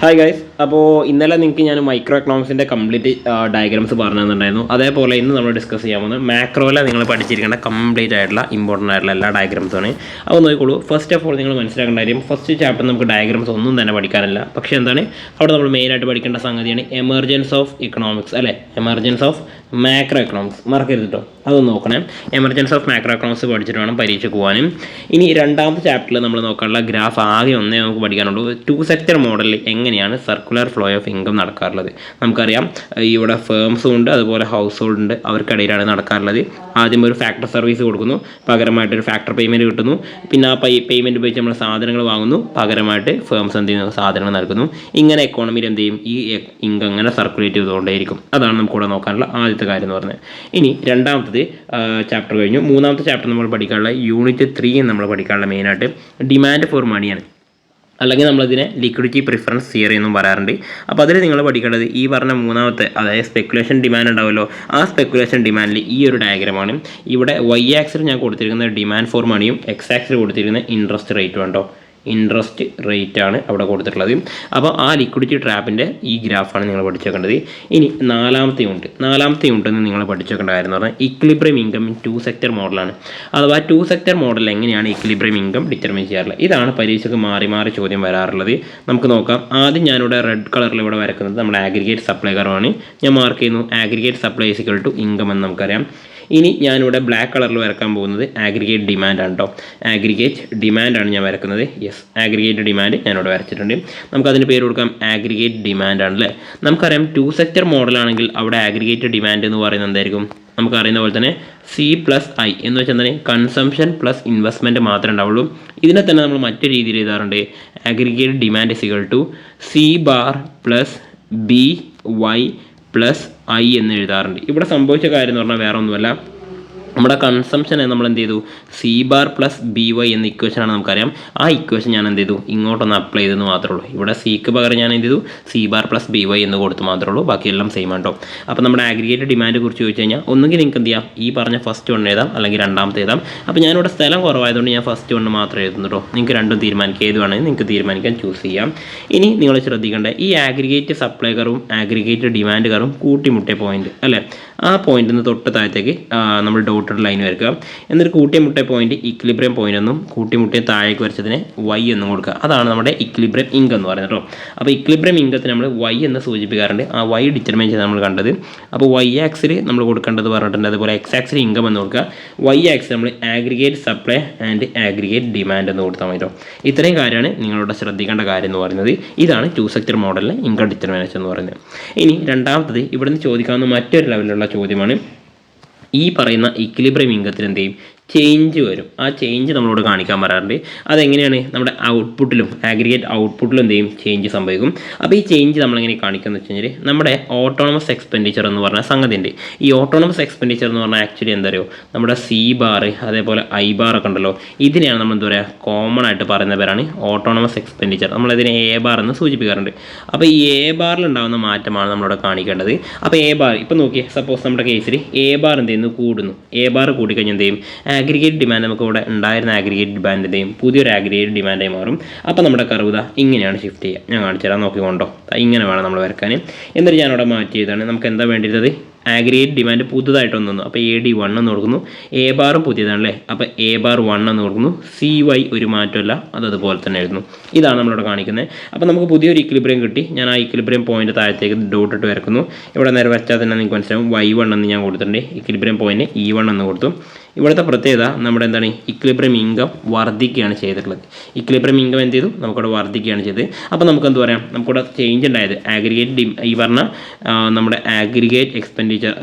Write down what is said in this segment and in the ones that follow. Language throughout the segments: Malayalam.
ഹായ് ഗൈസ്, അപ്പോൾ ഇന്നലെ നിങ്ങൾക്ക് ഞാൻ മൈക്രോ എക്കണോമിക്സിൻ്റെ കംപ്ലീറ്റ് ഡയഗ്രാംസ് പറഞ്ഞു തന്നിട്ടുണ്ടായിരുന്നു. അതേപോലെ ഇന്ന് നമ്മൾ ഡിസ്കസ് ചെയ്യാൻ പോകുന്നത് മാക്രോയിലെ നിങ്ങൾ പഠിച്ചിരിക്കേണ്ട കംപ്ലീറ്റ് ആയിട്ടുള്ള ഇമ്പോർട്ടൻ്റ് ആയിട്ടുള്ള എല്ലാ ഡയഗ്രാംസാണ്. അപ്പോൾ നോക്കിക്കോളൂ. ഫസ്റ്റ് ഓഫ് ഓൾ നിങ്ങൾ മനസ്സിലാക്കേണ്ട കാര്യം, ഫസ്റ്റ് ചാപ്റ്റർ നമുക്ക് ഡയഗ്രാംസ് ഒന്നും തന്നെ പഠിക്കാനില്ല. പക്ഷേ എന്താണ് അവിടെ നമ്മൾ മെയിനായിട്ട് പഠിക്കേണ്ട സംഗതിയാണ് എമർജൻസ് ഓഫ് ഇക്കണോമിക്സ്, അല്ലേ? എമർജൻസ് ഓഫ് മാക്രോ എക്കണോമിക്സ് മറക്കരുത് കേട്ടോ, അതൊന്ന് നോക്കണേ. എമർജൻസ് ഓഫ് മാക്രോ എക്കണോമിക്സ് പഠിച്ചിട്ട് വേണം പരീക്ഷയ്ക്ക് പോകാനും. ഇനി രണ്ടാമത്തെ ചാപ്റ്ററിൽ നമ്മൾ നോക്കാനുള്ള ഗ്രാഫ് ആകെ ഒന്നേ നമുക്ക് പഠിക്കാനുള്ളൂ. 2 സെക്ടർ മോഡലിൽ എങ്ങനെയാണ് സർക്കുലർ ഫ്ലോ ഓഫ് ഇൻകം നടക്കാറുള്ളത്. നമുക്കറിയാം ഇവിടെ ഫേംസും ഉണ്ട്, അതുപോലെ ഹൗസ് ഹോൾഡ് ഉണ്ട്, അവർക്കിടയിലാണ് നടക്കാറുള്ളത്. ആദ്യം ഒരു ഫാക്ടർ സർവീസ് കൊടുക്കുന്നു, പകരമായിട്ടൊരു ഫാക്ടർ പേയ്മെൻറ്റ് കിട്ടുന്നു. പിന്നെ ആ പേയ്മെൻറ്റ് ഉപയോഗിച്ച് നമ്മൾ സാധനങ്ങൾ വാങ്ങുന്നു, പകരമായിട്ട് ഫേംസ് എന്ത് ചെയ്യുന്നു, സാധനങ്ങൾ നൽകുന്നു. ഇങ്ങനെ എക്കോണമിയിൽ എന്ത് ചെയ്യും, ഈ ഇൻകം ഇങ്ങനെ സർക്കുലേറ്റ് ചെയ്തുകൊണ്ടേയിരിക്കും. അതാണ് നമുക്കിവിടെ നോക്കാനുള്ള ആദ്യത്തെ കാര്യം എന്ന് പറഞ്ഞത്. ഇനി രണ്ടാമത്തത് ചാപ്റ്റർ കഴിഞ്ഞു. മൂന്നാമത്തെ ചാപ്റ്റർ നമ്മൾ പഠിക്കാനുള്ള യൂണിറ്റ് 3 നമ്മൾ പഠിക്കാനുള്ള മെയിനായിട്ട് ഡിമാൻഡ് ഫോർ മണിയാണ്, അല്ലെങ്കിൽ നമ്മളതിനെ ലിക്വിഡിറ്റി പ്രിഫറൻസ് തിയറി എന്നും പറയാറുണ്ട്. അപ്പോൾ അതിൽ നിങ്ങൾ പഠിക്കേണ്ടത് ഈ പറഞ്ഞ മൂന്നാമത്തെ, അതായത് സ്പെക്കുലേഷൻ ഡിമാൻഡ് ഉണ്ടാവുമല്ലോ, ആ സ്പെക്കുലേഷൻ ഡിമാൻഡിൽ ഈ ഒരു ഡയഗ്രമാണ്. ഇവിടെ വൈ ആക്സിൽ ഞാൻ കൊടുത്തിരിക്കുന്ന ഡിമാൻഡ് ഫോർ മണിയും എക്സ് ആക്സിൽ കൊടുത്തിരിക്കുന്ന ഇൻട്രസ്റ്റ് റേറ്റും ഉണ്ടോ, ഇൻട്രസ്റ്റ് റേറ്റ് ആണ് അവിടെ കൊടുത്തിട്ടുള്ളത്. അപ്പോൾ ആ ലിക്വിഡിറ്റി ട്രാപ്പിൻ്റെ ഈ ഗ്രാഫാണ് നിങ്ങൾ പഠിച്ചേക്കേണ്ടത്. ഇനി നാലാമത്തെ യൂണിറ്റ് നിങ്ങൾ പഠിച്ചേക്കേണ്ട കാര്യം എന്ന് പറഞ്ഞാൽ ഇക്വിലിബ്രിയം ഇൻകം ഇൻ 2 സെക്ടർ മോഡലാണ്. അഥവാ 2 സെക്ടർ മോഡൽ എങ്ങനെയാണ് ഇക്വിലിബ്രിയം ഇൻകം ഡിറ്റർമിൻ ചെയ്യാറുള്ളത്. ഇതാണ് പരീക്ഷയ്ക്ക് മാറി മാറി ചോദ്യം വരാറുള്ളത്. നമുക്ക് നോക്കാം. ആദ്യം ഞാനിവിടെ റെഡ് കളറിൽ ഇവിടെ വരക്കുന്നത് നമ്മുടെ ആഗ്രിഗേറ്റ് സപ്ലൈ കർവാണ്. ഞാൻ മാർക്ക് ചെയ്യുന്നു aggregate supply equal to income എന്ന് നമുക്കറിയാം. ഇനി ഞാനിവിടെ ബ്ലാക്ക് കളറിൽ വരക്കാൻ പോകുന്നത് ആഗ്രിഗേറ്റ് ഡിമാൻഡ് ആണ് കേട്ടോ. ആഗ്രിഗേറ്റ് ഡിമാൻഡാണ് ഞാൻ വരക്കുന്നത്. യെസ്, ആഗ്രിഗേറ്റ് ഡിമാൻഡ് ഞാനിവിടെ വരച്ചിട്ടുണ്ട്. നമുക്കതിന് പേര് കൊടുക്കാം ആഗ്രിഗേറ്റ് ഡിമാൻഡ് ആണല്ലേ. നമുക്കറിയാം 2 സെക്ടർ മോഡലാണെങ്കിൽ അവിടെ ആഗ്രിഗേറ്റ് ഡിമാൻഡ് എന്ന് പറയുന്നത് എന്തായിരിക്കും, നമുക്കറിയുന്ന പോലെ തന്നെ C+I എന്ന് വെച്ചാൽ എന്താണ്, കൺസംഷൻ പ്ലസ് ഇൻവെസ്റ്റ്മെൻറ്റ് മാത്രമേ ഉണ്ടാവുള്ളൂ. ഇതിനെ തന്നെ നമ്മൾ മറ്റൊരു രീതിയിൽ എഴുതാറുണ്ട്. Aggregate demand is equal to C plus BY plus I എന്ന് എഴുതാറുണ്ട്. ഇവിടെ സംഭവിച്ച കാര്യം എന്ന് പറഞ്ഞാൽ വേറെ ഒന്നുമല്ല, നമ്മുടെ കൺസംഷനെ നമ്മൾ എന്ത് ചെയ്തു, C പ്ലസ് BY എന്ന ഇക്വേഷനാണ് നമുക്കറിയാം. ആ ഇക്വേഷൻ ഞാൻ എന്ത് ചെയ്തു, ഇങ്ങോട്ടൊന്ന് അപ്ലൈ ചെയ്തെന്ന് മാത്രമേ ഉള്ളൂ. ഇവിടെ സിക്ക് പകരം ഞാൻ എന്ത് ചെയ്തു, C പ്ലസ് BY എന്ന് കൊടുത്ത് മാത്രമേ ഉള്ളൂ, ബാക്കിയെല്ലാം സെയിം ആണ് കേട്ടോ. അപ്പോൾ നമ്മുടെ ആഗ്രിഗേറ്റ് ഡിമാൻഡ് കുറിച്ച് ചോദിച്ചു കഴിഞ്ഞാൽ ഒന്നുകിൽ നിങ്ങൾക്ക് എന്ത് ചെയ്യാം, ഈ പറഞ്ഞ ഫസ്റ്റ് വൺ എഴുതാം, അല്ലെങ്കിൽ രണ്ടാമത്തെ എഴുതാം. അപ്പോൾ ഞാനിവിടെ സ്ഥലം കുറവായതുകൊണ്ട് ഞാൻ ഫസ്റ്റ് വൺ മാത്രമേ എഴുതുന്നു കേട്ടോ. നിങ്ങൾക്ക് രണ്ടും തീരുമാനിക്കുക, ഏത് വേണമെങ്കിൽ നിങ്ങൾക്ക് തീരുമാനിക്കാൻ ചൂസ് ചെയ്യാം. ഇനി നിങ്ങൾ ശ്രദ്ധിക്കേണ്ടത്, ഈ ആഗ്രിഗേറ്റ് സപ്ലൈ കറും ആഗ്രിഗേറ്റ് ഡിമാൻഡ് കറും കൂട്ടിമുട്ടിയ പോയിന്റ് അല്ലേ, ആ പോയിന്റിൽ നിന്ന് തൊട്ട് താഴത്തേക്ക് നമ്മൾ ഡോട്ടഡ് ലൈൻ വരയ്ക്കുക. എന്നിട്ട് കൂട്ടിമുട്ടിയ പോയിന്റ് ഇക്വിലിബ്രിയം പോയിന്റ് എന്നും കൂട്ടിമുട്ടിയ താഴേക്ക് വരച്ചതിന് Y എന്നും കൊടുക്കുക. അതാണ് നമ്മുടെ ഇക്വിലിബ്രിയം ഇൻകം എന്ന് പറയുന്നത് കേട്ടോ. അപ്പോൾ ഇക്വിലിബ്രിയം ഇൻകത്തിന് നമ്മൾ Y എന്ന് സൂചിപ്പിക്കാറുണ്ട്. ആ Y ഡിറ്റർമൈൻ ചെയ്ത് നമ്മൾ കണ്ടത്. അപ്പോൾ Y ആക്സിൽ നമ്മൾ കൊടുക്കേണ്ടത് പറഞ്ഞിട്ടുണ്ട്. അതുപോലെ X ആക്സിൽ ഇൻകം എന്ന് കൊടുക്കുക. Y ആക്സിൽ നമ്മൾ aggregate supply and aggregate demand എന്ന് കൊടുത്താൽ മതി കേട്ടോ. ഇത്രയും കാര്യമാണ് നിങ്ങളോട് ശ്രദ്ധിക്കേണ്ട കാര്യം എന്ന് പറയുന്നത്. ഇതാണ് 2 സെക്ടർ മോഡലിലെ ഇൻകം ഡിറ്റർമിനേഷൻ എന്ന് പറയുന്നത്. ഇനി രണ്ടാമത്തത് ഇവിടുന്ന് ചോദിക്കാവുന്ന മറ്റൊരു ലെവലിലുള്ള ചോദ്യമാണ്, ഈ പറയുന്ന ഇക്വിലിബ്രിയം ഇൻകത്തിന് എന്ത് ചെയ്യും, ചേഞ്ച് വരും. ആ ചേഞ്ച് നമ്മളോട് കാണിക്കാൻ പറയാറുണ്ട്. അതെങ്ങനെയാണ്, നമ്മുടെ ഔട്ട്പുട്ടിലും ആഗ്രിഗേറ്റ് ഔട്ട്പുട്ടിലും എന്ത് ചെയ്യും, ചേഞ്ച് സംഭവിക്കും. അപ്പോൾ ഈ ചേഞ്ച് നമ്മളെങ്ങനെ കാണിക്കുകയെന്ന് വെച്ച് കഴിഞ്ഞാൽ, നമ്മുടെ ഓട്ടോണമസ് എക്സ്പെൻഡിച്ചർ എന്ന് പറഞ്ഞ സംഗതി ഉണ്ട്. ഈ ഓട്ടോണമസ് എക്സ്പെൻഡിച്ചർ എന്ന് പറഞ്ഞാൽ ആക്ച്വലി എന്താ പറയുക, നമ്മുടെ C അതേപോലെ I ഒക്കെ ഉണ്ടല്ലോ, ഇതിനെയാണ് നമ്മൾ എന്താ പറയുക, കോമൺ ആയിട്ട് പറയുന്ന പേരാണ് ഓട്ടോണമസ് എക്സ്പെൻഡിച്ചർ. നമ്മളതിനെ A എന്ന് സൂചിപ്പിക്കാറുണ്ട്. അപ്പോൾ ഈ A ഉണ്ടാകുന്ന മാറ്റമാണ് നമ്മളിവിടെ കാണിക്കേണ്ടത്. അപ്പോൾ A ഇപ്പോൾ നോക്കിയേ, സപ്പോസ് നമ്മുടെ കേസിൽ A എന്ത് ചെയ്യുന്നു, കൂടുന്നു. A കൂടിക്കഴിഞ്ഞാൽ എന്ത് ചെയ്യും, ആഗ്രിഗേറ്റ് ഡിമാൻഡ് നമുക്ക് ഇവിടെ ഉണ്ടായിരുന്ന ആഗ്രിഗേറ്റ് ഡിമാൻഡിൻ്റെയും പുതിയൊരു ആഗ്രിഗേറ്റ് ഡിമാൻഡായി മാറും. അപ്പോൾ നമ്മുടെ കർവ് ഇങ്ങനെയാണ് ഷിഫ്റ്റ് ചെയ്യുക. ഞാൻ കാണിച്ചു തരാം, നോക്കിക്കൊണ്ടോ. ഇങ്ങനെ വേണം നമ്മൾ വരക്കാൻ. എന്നിട്ട് ഞാനിവിടെ മാറ്റി ചെയ്താണ്. നമുക്ക് എന്താ വേണ്ടിയിരുന്നത്, ആഗ്രിഗേറ്റ് ഡിമാൻഡ് പുതുതായിട്ട് വന്നു. അപ്പോൾ AD1 എന്ന് കൊടുക്കുന്നു. A പുതിയതാണല്ലേ, അപ്പോൾ A1 എന്ന് കൊടുക്കുന്നു. CY ഒരു മാറ്റമല്ല, അതുപോലെ തന്നെ എഴുതുന്നു. ഇതാണ് നമ്മളിവിടെ കാണിക്കുന്നത്. അപ്പോൾ നമുക്ക് പുതിയൊരു ഇക്വിലിബ്രിയം കിട്ടി. ഞാൻ ആ ഇക്വിലിബ്രിയം പോയിന്റ് താഴത്തേക്ക് ഡോട്ട് ഇട്ട് വരക്കുന്നു. ഇവിടെ നേരെ വരച്ചാൽ തന്നെ നിങ്ങൾക്ക് മനസ്സിലാവും Y1 എന്ന് ഞാൻ കൊടുത്തിട്ടുണ്ട്. ഇക്വിലിബ്രിയം പോയിന്റ് E1 എന്ന് കൊടുത്തു. ഇവിടുത്തെ പ്രത്യേകത നമ്മുടെ എന്താണ്, ഇക്വിലിബ്രിയം ഇൻകം വർദ്ധിക്കുകയാണ് ചെയ്തിട്ടുള്ളത്. ഇക്വിലിബ്രിയം ഇൻകം എന്ത് ചെയ്തു, നമുക്കിവിടെ വർദ്ധിക്കുകയാണ് ചെയ്തത്. അപ്പോൾ നമുക്ക് എന്ത് പറയാം, നമുക്കിവിടെ ചേഞ്ച് ഉണ്ടായത് ആഗ്രിഗേറ്റ് ഈ പറഞ്ഞ നമ്മുടെ ആഗ്രിഗേറ്റ്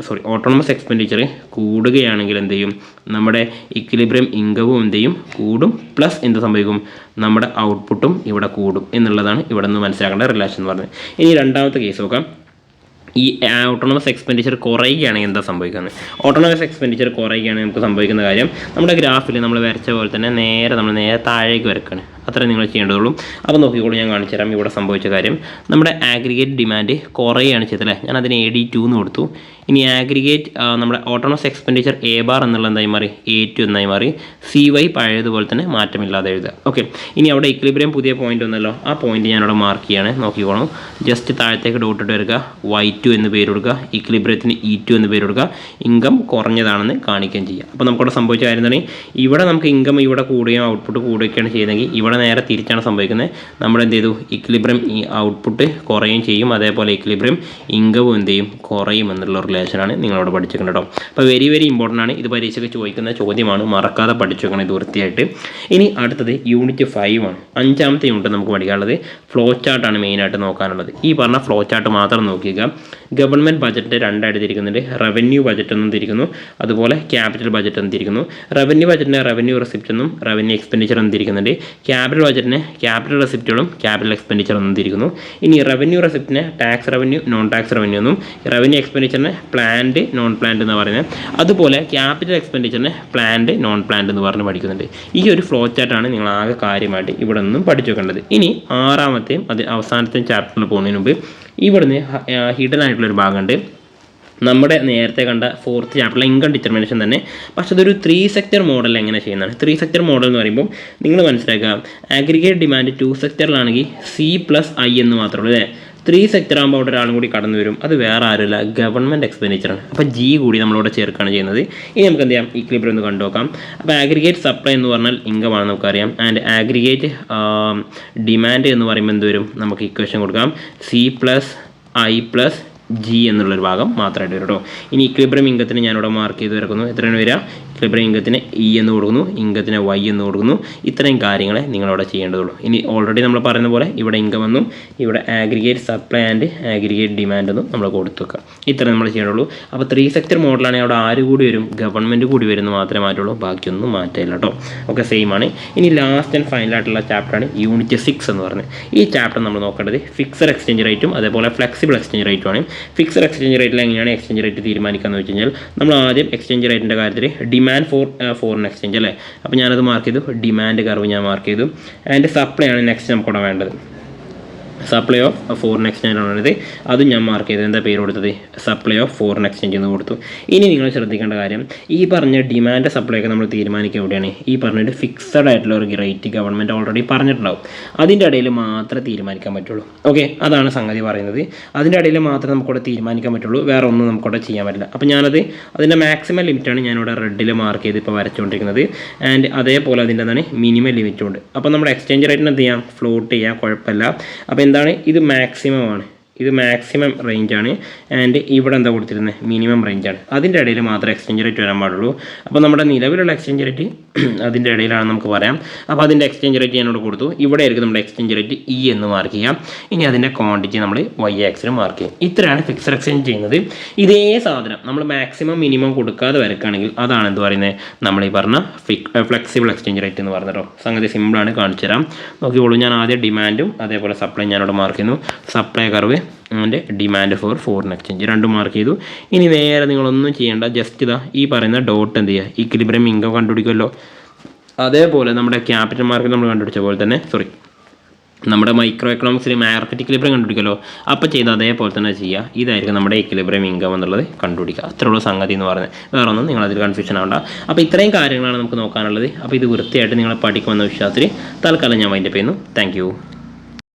ഓട്ടോണമസ് എക്സ്പെൻഡിച്ചർ കൂടുകയാണെങ്കിൽ എന്ത് ചെയ്യും, നമ്മുടെ ഇക്വിലിബ്രിയം ഇൻകവും എന്ത് ചെയ്യും, കൂടും. പ്ലസ് എന്ത് സംഭവിക്കും, നമ്മുടെ ഔട്ട്പുട്ടും ഇവിടെ കൂടും എന്നുള്ളതാണ് ഇവിടെ നിന്ന് മനസ്സിലാക്കേണ്ട റിലേഷൻ എന്ന് പറഞ്ഞത്. ഇനി രണ്ടാമത്തെ കേസ് നോക്കാം. ഈ ഓട്ടോണമസ് എക്സ്പെൻഡിച്ചർ കുറയുകയാണെങ്കിൽ എന്താ സംഭവിക്കുന്നത്, ഓട്ടോണമസ് എക്സ്പെൻഡിച്ചർ കുറയുകയാണെങ്കിൽ നമുക്ക് സംഭവിക്കുന്ന കാര്യം, നമ്മുടെ ഗ്രാഫിൽ നമ്മൾ വരച്ച പോലെ തന്നെ നമ്മൾ നേരെ താഴേക്ക് വരക്കുകയാണ്. അത്രേ നിങ്ങൾ ചെയ്യേണ്ടതുള്ളൂ. അപ്പോൾ നോക്കിക്കോളൂ, ഞാൻ കാണിച്ചു തരാം ഇവിടെ സംഭവിച്ച കാര്യം. നമ്മുടെ ആഗ്രിഗേറ്റ് ഡിമാൻഡ് കുറയുകയാണ് ചെയ്തല്ലേ, ഞാൻ അതിന് AD2 എന്ന് കൊടുത്തു. ഇനി ആഗ്രിഗേറ്റ് നമ്മുടെ ഓട്ടോണമസ് എക്സ്പെൻഡിച്ചർ A ബാർ എന്നുള്ള എന്തായി മാറി, A2 എന്നായി മാറി. CY പഴയതുപോലെ തന്നെ മാറ്റമില്ലാതെ എഴുതുക. ഓക്കെ, ഇനി അവിടെ ഇക്വിലിബ്രിയം പുതിയ പോയിന്റ് വന്നല്ലോ, ആ പോയിന്റ് ഞാനവിടെ മാർക്ക് ചെയ്യാണ്. നോക്കിക്കോണം, ജസ്റ്റ് താഴത്തേക്ക് ഡോട്ട് ഇട്ട് വരിക, Y2 എന്ന് പേര് കൊടുക്കുക, ഇക്വിലിബ്രിയത്തിന് E2 എന്ന് പേര് കൊടുക്കുക, ഇൻകം കുറഞ്ഞതാണെന്ന് കാണിക്കുകയും ചെയ്യുക. അപ്പോൾ നമുക്കവിടെ സംഭവിച്ച കാര്യം എന്താണ്, ഇവിടെ നമുക്ക് ഇൻകം ഇവിടെ കൂടുകയും ഔട്ട്പുട്ട് കൂടുകയൊക്കെയാണ് ചെയ്യുന്നതെങ്കിൽ ഇവിടെ നേരെ തിരിച്ചാണ് സംഭവിക്കുന്നത്. നമ്മൾ എന്ത് ചെയ്തു, ഇക്വിലിബ്രിയം ഈ ഔട്ട്പുട്ട് കുറയുകയും ചെയ്യും, അതേപോലെ ഇക്വിലിബ്രിയം ഇൻകവും എന്ത് ചെയ്യും, കുറയും എന്നുള്ള റിലേഷനാണ് നിങ്ങളവിടെ പഠിച്ചിരിക്കുന്നത് കേട്ടോ. അപ്പോൾ വെരി ഇമ്പോർട്ടൻ്റ് ആണ്, ഇത് പരീക്ഷയ്ക്ക് ചോദിക്കുന്ന ചോദ്യമാണ്, മറക്കാതെ പഠിച്ചു വെക്കണം ഇത് വൃത്തിയായിട്ട്. ഇനി അടുത്തത് യൂണിറ്റ് 5 ആണ്. 5ാമത്തെ യൂണിറ്റ് നമുക്ക് പഠിക്കാനുള്ളത് ഫ്ലോ ചാർട്ടാണ് മെയിനായിട്ട് നോക്കാനുള്ളത്. ഈ പറഞ്ഞ ഫ്ലോ ചാർട്ട് മാത്രം നോക്കിക്കുക. ഗവൺമെൻറ് ബജറ്റ് രണ്ടായിട്ട് തിരിക്കുന്നുണ്ട്, റവന്യൂ ബജറ്റ് എന്നും തിരിക്കുന്നു, അതുപോലെ ക്യാപിറ്റൽ ബജറ്റ് എന്നും തിരിക്കുന്നു. റവന്യൂ ബജറ്റിനെ റവന്യൂ റെസിപ്റ്റ് എന്നും റവന്യൂ എക്സ്പെൻഡിച്ചർ എന്നും തിരിക്കുന്നുണ്ട്. ക്യാപിറ്റൽ ബജറ്റിനെ ക്യാപിറ്റൽ റെസിപ്റ്റുകളും ക്യാപിറ്റൽ എക്സ്പെൻഡിച്ചർ എന്നും തിരിക്കുന്നു. ഇനി റവന്യൂ റെസിപ്റ്റിനെ tax revenue, non tax revenue എന്നും, റവന്യൂ എക്സ്പെൻഡിച്ചറിനെ പ്ലാൻഡ്, നോൺ പ്ലാൻഡ് എന്ന് പറയുന്നത്. അതുപോലെ ക്യാപിറ്റൽ എക്സ്പെൻഡിച്ചറിനെ പ്ലാൻഡ്, നോൺ പ്ലാൻഡ് എന്ന് പറഞ്ഞ് പഠിക്കുന്നുണ്ട്. ഈ ഒരു ഫ്ലോ ചാർട്ടാണ് നിങ്ങൾ ആകെ കാര്യമായിട്ട് ഇവിടെ നിന്നും പഠിച്ചു വെക്കേണ്ടത്. ഇനി 6ാമത്തെയും അവസാനത്തെയും ചാപ്റ്ററിൽ പോകുന്നതിന് മുമ്പ് ഇവിടുന്ന് ഹിഡൻ ആയിട്ടുള്ളൊരു ഭാഗമുണ്ട്. നമ്മുടെ നേരത്തെ കണ്ട 4th ചാപ്റ്ററിലെ ഇൻകം ഡിറ്റർമിനേഷൻ തന്നെ, പക്ഷെ അതൊരു 3 സെക്ടർ മോഡൽ എങ്ങനെ ചെയ്യുന്നതാണ്. 3 സെക്ടർ മോഡൽ എന്ന് പറയുമ്പോൾ നിങ്ങൾ മനസ്സിലാക്കുക, ആഗ്രിഗേറ്റ് ഡിമാൻഡ് 2 സെക്ടറിലാണെങ്കിൽ C+I എന്ന് മാത്രമേ ഉള്ളൂ അല്ലേ. 3 സെക്ടർ ആകുമ്പോൾ അവിടെ ഒരാളും കൂടി കടന്നു വരും, അത് വേറെ ആരുമില്ല, ഗവൺമെൻറ് എക്സ്പെൻഡിച്ചറാണ്. അപ്പോൾ G കൂടി നമ്മളിവിടെ ചേർക്കുകയാണ് ചെയ്യുന്നത്. ഇനി നമുക്ക് എന്ത് ചെയ്യാം, ഇക്വിലിബ്രിയം ഒന്ന് കണ്ടുനോക്കാം. അപ്പോൾ ആഗ്രിഗേറ്റ് സപ്ലൈ എന്ന് പറഞ്ഞാൽ ഇൻകം ആണ് നമുക്കറിയാം, ആൻഡ് ആഗ്രിഗേറ്റ് ഡിമാൻഡ് എന്ന് പറയുമ്പോൾ എന്ത് വരും, നമുക്ക് ഇക്വേഷൻ കൊടുക്കാം, C+I+G എന്നുള്ളൊരു ഭാഗം മാത്രമായിട്ട് വരും കേട്ടോ. ഇനി ഇക്വിലിബ്രിയം ഇൻകത്തിന് ഞാനിവിടെ മാർക്ക് ചെയ്ത് വരക്കുന്നു. എത്രയാണ് വരിക, ഇക്വിലിബ്രിയം ഇൻകത്തിന് E എന്ന് കൊടുക്കുന്നു, ഇൻകത്തിന് Y എന്ന് കൊടുക്കുന്നു. ഇത്രയും കാര്യങ്ങളെ നിങ്ങളവിടെ ചെയ്യേണ്ടതുള്ളൂ. ഇനി ഓൾറെഡി നമ്മൾ പറയുന്ന പോലെ ഇവിടെ ഇൻകം എന്നും ഇവിടെ aggregate supply and aggregate demand എന്നും നമ്മൾ കൊടുത്തു വെക്കുക. ഇത്രയും നമ്മൾ ചെയ്യേണ്ടുള്ളൂ. അപ്പോൾ 3 സെക്ടർ മോഡലാണെങ്കിൽ അവിടെ ആര് കൂടി വരും, ഗവൺമെൻറ് കൂടി വരുന്നു മാത്രമേ മാറ്റുള്ളൂ, ബാക്കിയൊന്നും മാറ്റില്ല കേട്ടോ. ഓക്കെ, സെയിം ആണ്. ഇനി ലാസ്റ്റ് ആൻഡ് ഫൈനൽ ആയിട്ടുള്ള ചാപ്റ്ററാണ് യൂണിറ്റ് 6 എന്ന് പറയുന്നത്. ഈ ചാപ്റ്റർ നമ്മൾ നോക്കേണ്ടത് ഫിക്സഡ് എക്സ്ചേഞ്ച് റേറ്റും അതേപോലെ ഫ്ലെക്സിബിൾ എക്സ്ചേഞ്ച് റേറ്റുമാണ്. ഫിക്സഡ് എക്സ്ചേഞ്ച് റേറ്റിൽ എങ്ങനെയാണ് എക്സ്ചേഞ്ച് റേറ്റ് തീരുമാനിക്കാന്ന് വെച്ച് കഴിഞ്ഞാൽ, നമ്മൾ ആദ്യം എക്സ്ചേഞ്ച് റേറ്റിൻ്റെ കാര്യത്തിൽ ഡിമാൻഡ് ഫോർ ഫോറിൻ എക്സ്ചേഞ്ച് അല്ലേ, അപ്പോൾ ഞാനത് മാർക്ക് ചെയ്തു, ഡിമാൻഡ് കർവ് ഞാൻ മാർക്ക് ചെയ്തു. ആൻഡ് സപ്ലൈ ആണ് നെക്സ്റ്റ് നമുക്കിവിടെ വേണ്ടത്, സപ്ലൈ ഓഫ് ഫോറിൻ എക്സ്ചേഞ്ച് ആണിത്, അതും ഞാൻ മാർക്ക് ചെയ്തത്, എന്താ പേര് കൊടുത്തത്, സപ്ലൈ ഓഫ് ഫോറിൻ എക്സ്ചേഞ്ച് എന്ന് കൊടുത്തു. ഇനി നിങ്ങൾ ശ്രദ്ധിക്കേണ്ട കാര്യം, ഈ പറഞ്ഞ ഡിമാൻഡ് സപ്ലൈ ഒക്കെ നമ്മൾ തീരുമാനിക്കുക എവിടെയാണ്, ഈ പറഞ്ഞിട്ട് ഫിക്സഡ് ആയിട്ടുള്ള ഒരു റേറ്റ് ഗവൺമെൻറ് ഓൾറെഡി പറഞ്ഞിട്ടുണ്ടാവും, അതിൻ്റെ ഇടയിൽ മാത്രമേ തീരുമാനിക്കാൻ പറ്റുള്ളൂ. ഓക്കെ, അതാണ് സംഗതി പറയുന്നത്. അതിൻ്റെ ഇടയിൽ മാത്രമേ നമുക്കിവിടെ തീരുമാനിക്കാൻ പറ്റുള്ളൂ, വേറെ ഒന്നും നമുക്കിവിടെ ചെയ്യാൻ പറ്റില്ല. അപ്പോൾ ഞാനത് അതിൻ്റെ മാക്സിമം ലിമിറ്റാണ് ഞാനിവിടെ റെഡിൽ മാർക്ക് ചെയ്ത് ഇപ്പോൾ വരച്ചുകൊണ്ടിരിക്കുന്നത്. ആൻഡ് അതേപോലെ അതിൻ്റെ എന്താണ് മിനിമം ലിമിറ്റും ഉണ്ട്. അപ്പോൾ നമ്മുടെ എക്സ്ചേഞ്ച് റേറ്റിന് എന്ത് ചെയ്യാം, ഫ്ലോട്ട് ചെയ്യാം, കുഴപ്പമില്ല. അപ്പോൾ എന്താണ്, ഇത് മാക്സിമം ആണ്, ഇത് മാക്സിമം റേഞ്ചാണ്. ആൻഡ് ഇവിടെ എന്താ കൊടുത്തിരുന്നത്, മിനിമം റേഞ്ചാണ്. അതിൻ്റെ ഇടയിൽ മാത്രമേ എക്സ്ചേഞ്ച് റേറ്റ് വരാൻ പാടുള്ളൂ. അപ്പോൾ നമ്മുടെ നിലവിലുള്ള എക്സ്ചേഞ്ച് റേറ്റ് അതിൻ്റെ ഇടയിലാണ് നമുക്ക് പറയാം. അപ്പോൾ അതിൻ്റെ എക്സ്ചേഞ്ച് റേറ്റ് ഞാനോട് കൊടുത്തു. ഇവിടെ ആയിരിക്കും നമ്മുടെ എക്സ്ചേഞ്ച് റേറ്റ് E എന്ന് മാർക്ക് ചെയ്യാം. ഇനി അതിൻ്റെ ക്വാണ്ടിറ്റി നമ്മൾ Y ആക്സിന് മാർക്ക് ചെയ്യും. ഇത്രയാണ് ഫിക്സഡ് എക്സ്ചേഞ്ച് ചെയ്യുന്നത്. ഇതേ സാധനം നമ്മൾ മാക്സിമം മിനിമം കൊടുക്കാതെ വരക്കുകയാണെങ്കിൽ അതാണ് എന്ത് പറയുന്നത്, നമ്മൾ ഈ പറഞ്ഞ ഫ്ലെക്സിബിൾ എക്സ്ചേഞ്ച് റേറ്റ് എന്ന് പറഞ്ഞിട്ടോ. സംഗതി സിമ്പിളാണ്, കാണിച്ചു തരാം. നോക്കിക്കോളൂ, ഞാൻ ആദ്യം ഡിമാൻഡും അതേപോലെ സപ്ലൈ ഞാനിവിടെ മാർക്ക് ചെയ്യുന്നു. Supply curve and demand for foreign exchange രണ്ടും മാർക്ക് ചെയ്തു. ഇനി നേരെ നിങ്ങളൊന്നും ചെയ്യേണ്ട, ജസ്റ്റ് ഇതാ ഈ പറയുന്ന ഡോട്ട് എന്ത് ചെയ്യുക, ഇക്വിലിബ്രിയം ഇൻകം കണ്ടുപിടിക്കുമല്ലോ, അതേപോലെ നമ്മുടെ ക്യാപിറ്റൽ മാർക്കറ്റ് നമ്മൾ കണ്ടുപിടിച്ച പോലെ തന്നെ, നമ്മുടെ മൈക്രോ എക്കണോമിക്സിൽ മാർക്കറ്റ് ഇക്വിലിബ്രിയം കണ്ടുപിടിക്കുമല്ലോ, അപ്പോൾ ചെയ്ത് അതേപോലെ തന്നെ ചെയ്യുക. ഇതായിരിക്കും നമ്മുടെ ഇക്വിലിബ്രിയം ഇൻകം എന്നുള്ളത് കണ്ടുപിടിക്കുക. അത്രയുള്ള സംഗതി എന്ന് പറയുന്നത്, വേറെ ഒന്നും നിങ്ങളതിൽ കൺഫ്യൂഷൻ ആവണ്ട. അപ്പോൾ ഇത്രയും കാര്യങ്ങളാണ് നമുക്ക് നോക്കാനുള്ളത്. അപ്പോൾ ഇത് വൃത്തിയായിട്ട് നിങ്ങൾ പഠിക്കുമെന്ന വിശ്വാസത്തിൽ തൽക്കാലം ഞാൻ വൈൻഡപ്പ് ചെയ്യുന്നു. Thank you.